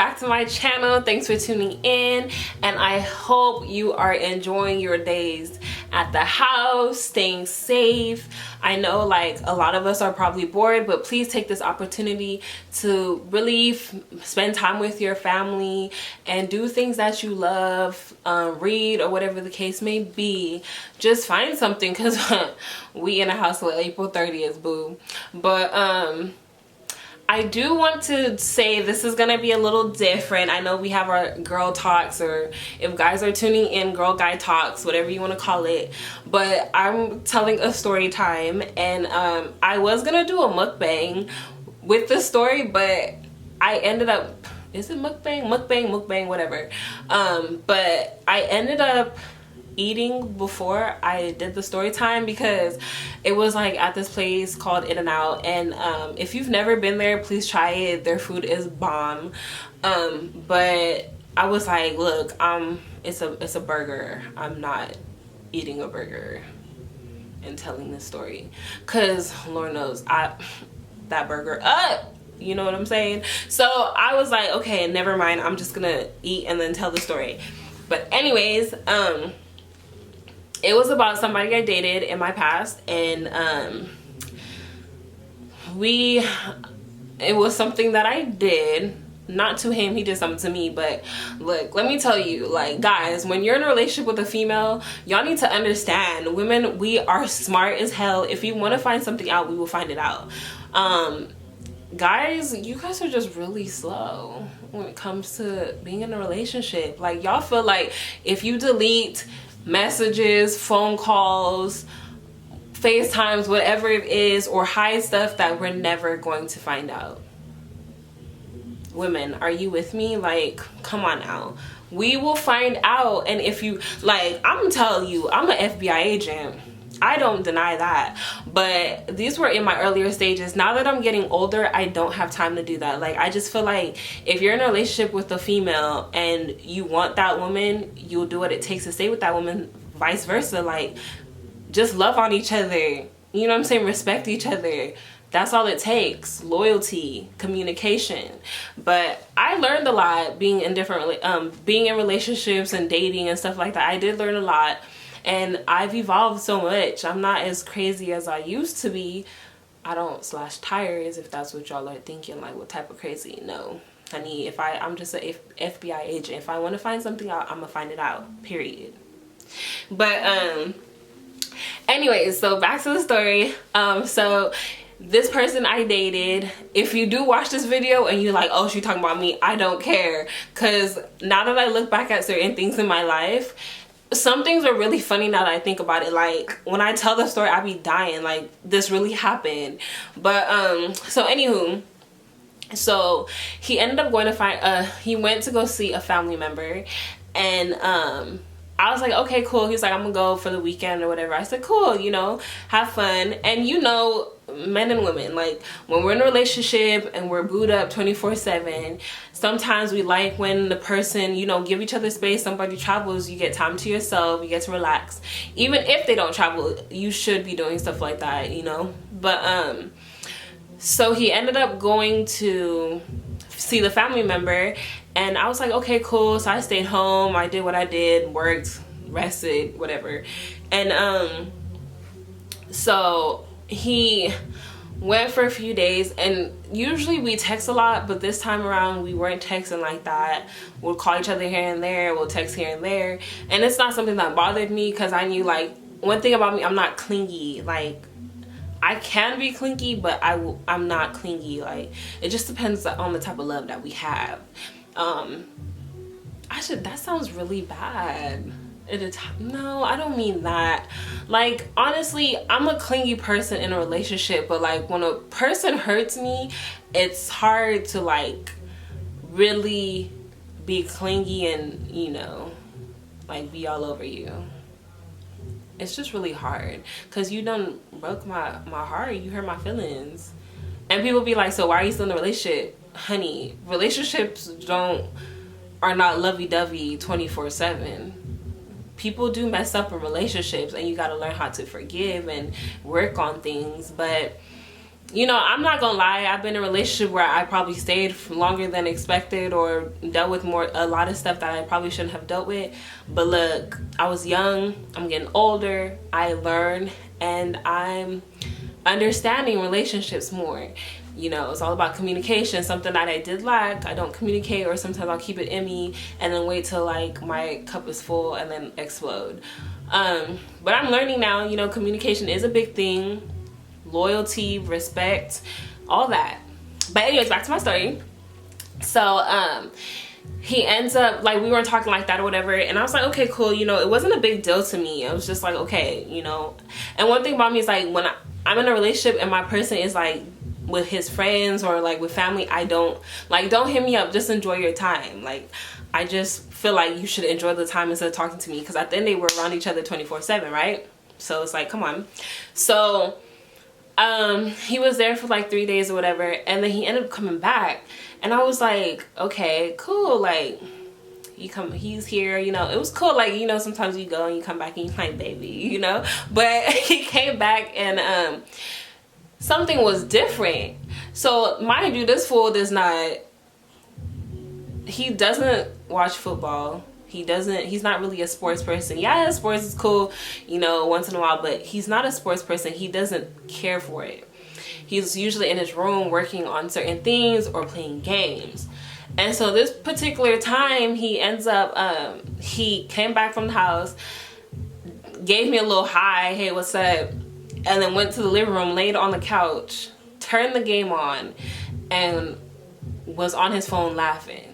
back to my channel. Thanks for tuning in, and I hope you are enjoying your days at the house, staying safe. I know like a lot of us are probably bored, but please take this opportunity to really spend time with your family and do things that you love, read or whatever the case may be. Just find something, because we in a house till April 30th, boo. But I do want to say this is gonna be a little different. I know we have our girl talks, or if guys are tuning in, girl guy talks, whatever you want to call it. But I'm telling a story time, and I was gonna do a mukbang with the story, but I ended up, is it mukbang, whatever. But I ended up eating before I did the story time, because it was like at this place called In-N-Out, and if you've never been there, please try it. Their food is bomb. But I was like, look, it's a burger. I'm not eating a burger and telling this story, because Lord knows that burger up, you know what I'm saying? So I was like, okay, never mind, I'm just gonna eat and then tell the story. But anyways, it was about somebody I dated in my past, and it was something that I did, not to him, he did something to me. But look, let me tell you, like, guys, when you're in a relationship with a female, y'all need to understand, women, we are smart as hell. If we want to find something out, we will find it out. Guys, you guys are just really slow when it comes to being in a relationship. Like, y'all feel like if you delete messages, phone calls, FaceTimes, whatever it is, or hide stuff, that we're never going to find out. Women, are you with me? Like, come on now. We will find out. And if you, like, I'm telling you, I'm an FBI agent. I don't deny that. But these were in my earlier stages. Now that I'm getting older, I don't have time to do that. Like, I just feel like if you're in a relationship with a female and you want that woman, you'll do what it takes to stay with that woman. Vice versa. Like, just love on each other. You know what I'm saying? Respect each other. That's all it takes. Loyalty, communication. But I learned a lot being in being in relationships and dating and stuff like that. I did learn a lot. And I've evolved so much. I'm not as crazy as I used to be. I don't slash tires, if that's what y'all are thinking, like what type of crazy. No, honey, I'm just an FBI agent. If I want to find something out, I'm gonna find it out, period. But anyways, so back to the story. So this person I dated, if you do watch this video and you're like, oh, she talking about me, I don't care. Because now that I look back at certain things in my life, some things are really funny now that I think about it. Like, when I tell the story, I be dying. Like, this really happened. But so anywho, so he ended up going to he went to go see a family member, and I was like, okay, cool. He's like, I'm gonna go for the weekend or whatever. I said, cool, you know, have fun. And you know, men and women, like, when we're in a relationship and we're booed up 24/7, sometimes we like when the person, you know, give each other space. Somebody travels, you get time to yourself, you get to relax. Even if they don't travel, you should be doing stuff like that, you know. But so he ended up going to see the family member, and I was like, okay, cool. So I stayed home, I did what I did, worked, rested, whatever. And so he went for a few days, and usually we text a lot, but this time around we weren't texting like that. We'll call each other here and there, we'll text here and there, and it's not something that bothered me, because I knew, like, one thing about me, I'm not clingy. Like, I can be clingy, but I'm not clingy. Like, it just depends on the type of love that we have. That sounds really bad. No, I don't mean that. Like, honestly, I'm a clingy person in a relationship, but like, when a person hurts me, it's hard to like really be clingy and, you know, like, be all over you. It's just really hard, because you done broke my heart. You hurt my feelings. And people be like, so why are you still in a relationship? Honey, relationships are not lovey-dovey 24/7. People do mess up in relationships, and you got to learn how to forgive and work on things. But you know, I'm not gonna lie, I've been in a relationship where I probably stayed for longer than expected or dealt with a lot of stuff that I probably shouldn't have dealt with. But look, I was young, I'm getting older, I learned, and I'm understanding relationships more. You know, it's all about communication, something that I did lack. I don't communicate, or sometimes I'll keep it in me and then wait till like my cup is full and then explode. But I'm learning now, you know, communication is a big thing. Loyalty, respect, all that. But anyways, back to my story. So he ends up, like, we weren't talking like that or whatever, and I was like, okay, cool, you know, it wasn't a big deal to me. I was just like, okay, you know. And one thing about me is, like, when I'm in a relationship and my person is like with his friends or like with family, I don't hit me up, just enjoy your time. Like, I just feel like you should enjoy the time instead of talking to me, because at the end they were around each other 24/7, right? So it's like, come on. So he was there for like 3 days or whatever, and then he ended up coming back, and I was like, okay, cool, like, he's here, you know. It was cool, like, you know, sometimes you go and you come back and you like, baby, you know. But he came back and something was different. So mind you, this fool he doesn't watch football. He's not really a sports person. Yeah, sports is cool, you know, once in a while, but he's not a sports person. He doesn't care for it. He's usually in his room working on certain things or playing games. And so this particular time, he ends up, he came back from the house, gave me a little hi, hey, what's up? And then went to the living room, laid on the couch, turned the game on, and was on his phone laughing.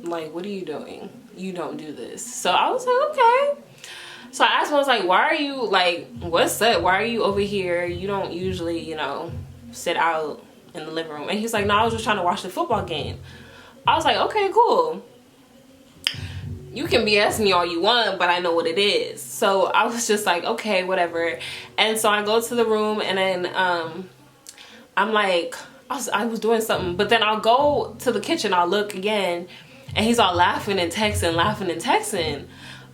Like, what are you doing? You don't do this. So I was like, okay. So I asked him, I was like, why are you, like, what's up? Why are you over here? You don't usually, you know, sit out in the living room. And he's like, no, I was just trying to watch the football game. I was like, okay, cool. You can BS me all you want, but I know what it is. So I was just like, okay, whatever. And so I go to the room, and then I'm like, I was doing something, but then I'll go to the kitchen, I'll look again, and he's all laughing and texting.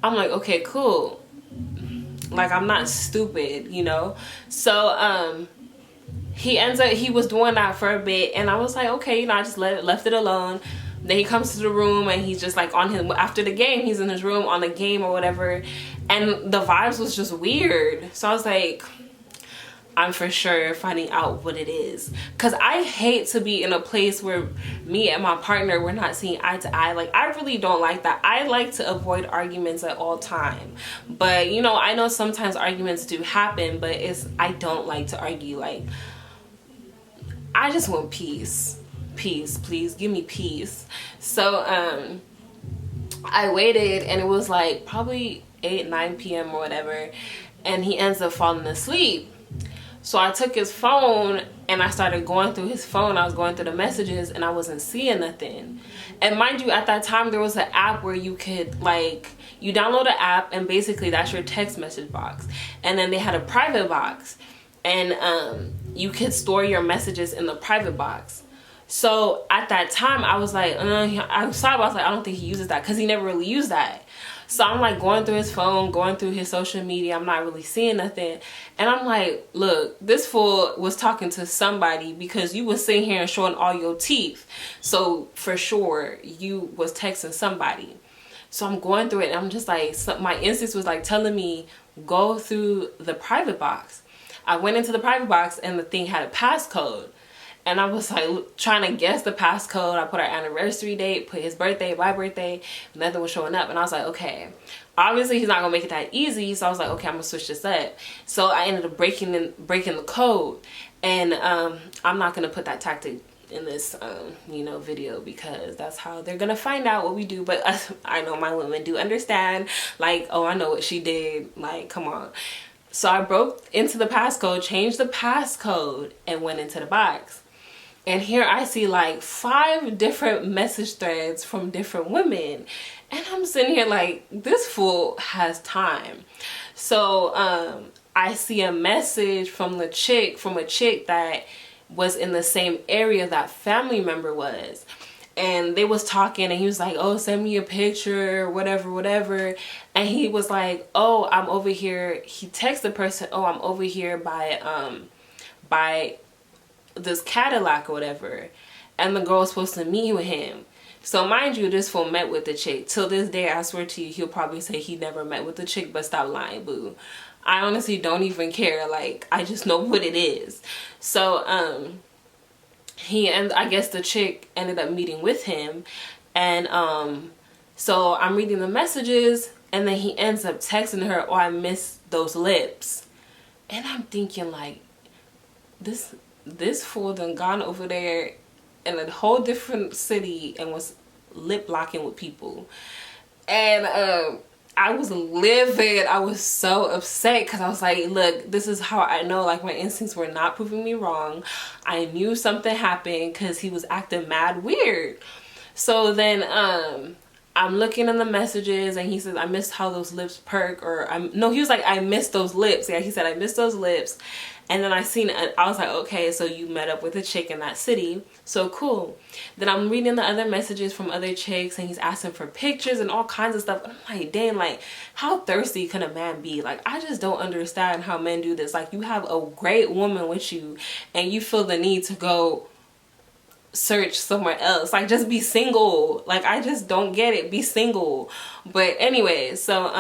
I'm like, okay, cool. Like, I'm not stupid, you know? So he was doing that for a bit, and I was like, okay, you know, I just left it alone. Then he comes to the room, and he's just like after the game, he's in his room on the game or whatever, and the vibes was just weird. So I was like, I'm for sure finding out what it is, because I hate to be in a place where me and my partner, we're not seeing eye to eye. Like, I really don't like that. I like to avoid arguments at all time, but you know, I know sometimes arguments do happen, but I don't like to argue. Like, I just want peace. Please give me peace. So I waited, and it was like probably 8-9 p.m. or whatever, and he ends up falling asleep. So I took his phone and I started going through his phone. I was going through the messages, and I wasn't seeing nothing. And mind you, at that time there was an app where you could, like, you download an app, and basically that's your text message box. And then they had a private box, and you could store your messages in the private box. So at that time I was like, I was like, I don't think he uses that, because he never really used that. So I'm like going through his phone, going through his social media. I'm not really seeing nothing. And I'm like, look, this fool was talking to somebody, because you was sitting here and showing all your teeth. So for sure you was texting somebody. So I'm going through it, and I'm just like, my instincts was like telling me, go through the private box. I went into the private box, and the thing had a passcode. And I was like trying to guess the passcode. I put our anniversary date, put his birthday, my birthday, nothing was showing up. And I was like, okay, obviously he's not gonna make it that easy. So I was like, okay, I'm gonna switch this up. So I ended up breaking the code. And I'm not gonna put that tactic in this you know, video, because that's how they're gonna find out what we do. But I know my women do understand, like, oh, I know what she did, like, come on. So I broke into the passcode, changed the passcode, and went into the box. And here I see like 5 different message threads from different women. And I'm sitting here like, this fool has time. So I see a message from a chick that was in the same area that family member was. and they was talking, and he was like, oh, send me a picture, whatever. And he was like, oh, I'm over here. He texted the person, oh, I'm over here by this Cadillac or whatever. And the girl was supposed to meet with him. So mind you, this fool met with the chick. Till this day, I swear to you, he'll probably say he never met with the chick, but stop lying, boo. I honestly don't even care. Like, I just know what it is. So, I guess the chick ended up meeting with him. And, so I'm reading the messages, and then he ends up texting her, oh, I miss those lips. And I'm thinking, like, this fool done gone over there in a whole different city and was lip locking with people. And I was livid. I was so upset because I was like, look, this is how I know, like, my instincts were not proving me wrong. I knew something happened because he was acting mad weird. So then I'm looking in the messages, and he says, I missed how those lips perk, or no, he was like, I missed those lips. Yeah, he said, I missed those lips. And then I was like, okay, so you met up with a chick in that city. So cool. Then I'm reading the other messages from other chicks, and he's asking for pictures and all kinds of stuff. And I'm like, dang, like, how thirsty can a man be? Like, I just don't understand how men do this. Like, you have a great woman with you, and you feel the need to go search somewhere else. Like, just be single. Like, I just don't get it. Be single. But anyway, so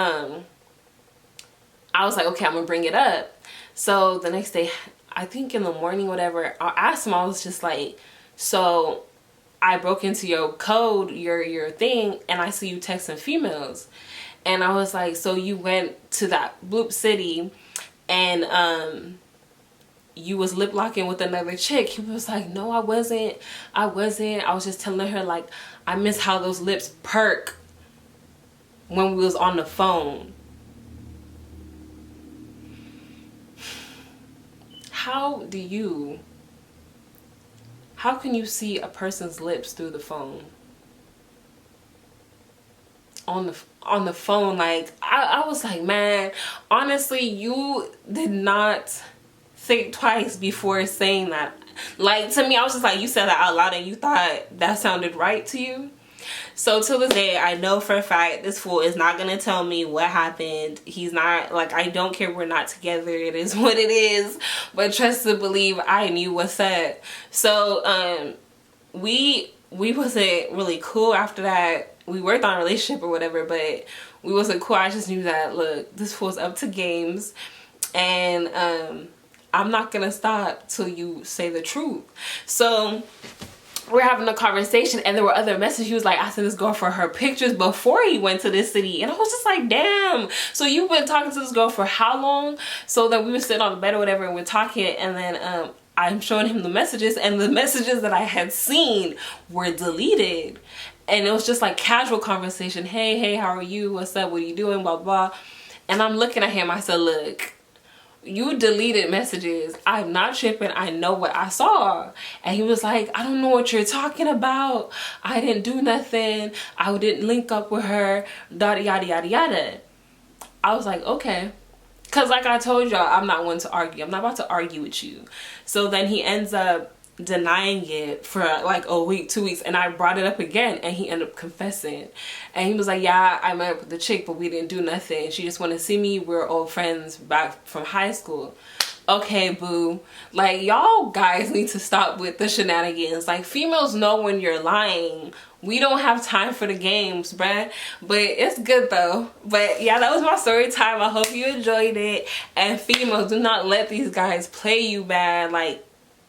I was like, okay, I'm gonna bring it up. So the next day, I think in the morning, whatever, I asked him, I was just like, so I broke into your code, your thing, and I see you texting females. And I was like, so you went to that bloop city and you was lip locking with another chick. He was like, no, I wasn't. I was just telling her, like, I miss how those lips perk when we was on the phone. How can you see a person's lips through the phone? On the phone, like, I was like, man, honestly, you did not think twice before saying that. Like, to me, I was just like, you said that out loud and you thought that sounded right to you. So till this day, I know for a fact this fool is not gonna tell me what happened. He's not, like, I don't care, we're not together, it is what it is. But trust to believe, I knew what's up. So we wasn't really cool after that. We worked on a relationship or whatever, but we wasn't cool. I just knew that, look, this fool's up to games, and I'm not gonna stop till you say the truth. So we're having a conversation, and there were other messages. He was like asking this girl for her pictures before he went to this city, and I was just like, damn, so you've been talking to this girl for how long? So then we were sitting on the bed or whatever, and we're talking, and then I'm showing him the messages, and the messages that I had seen were deleted. And it was just like casual conversation. Hey, how are you? What's up? What are you doing? Blah, blah. And I'm looking at him. I said, look, you deleted messages. I'm not tripping. I know what I saw. And he was like, I don't know what you're talking about. I didn't do nothing. I didn't link up with her. Yada, yada, yada, yada. I was like, okay. Because like I told y'all, I'm not one to argue. I'm not about to argue with you. So then he ends up denying it for like a week, 2 weeks, and I brought it up again, and he ended up confessing. And he was like, yeah, I met up with the chick, but we didn't do nothing. She just wanted to see me. We're old friends back from high school. Okay, boo. Like, y'all guys need to stop with the shenanigans. Like, females know when you're lying. We don't have time for the games, bruh. But it's good though. But yeah, that was my story time. I hope you enjoyed it. And females, do not let these guys play you bad. Like,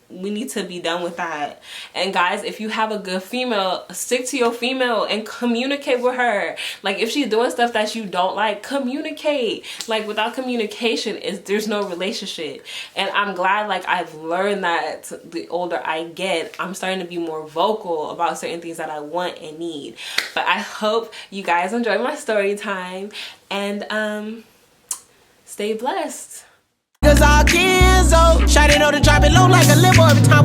we need to be done with that. And guys, if you have a good female, stick to your female and communicate with her. Like, if she's doing stuff that you don't like, communicate. Like, without communication, there's no relationship. And I'm glad, like, I've learned that the older I get, I'm starting to be more vocal about certain things that I want and need. But I hope you guys enjoy my story time, and stay blessed. Cause our kids, oh, shawty know to drop it low like a limo every time we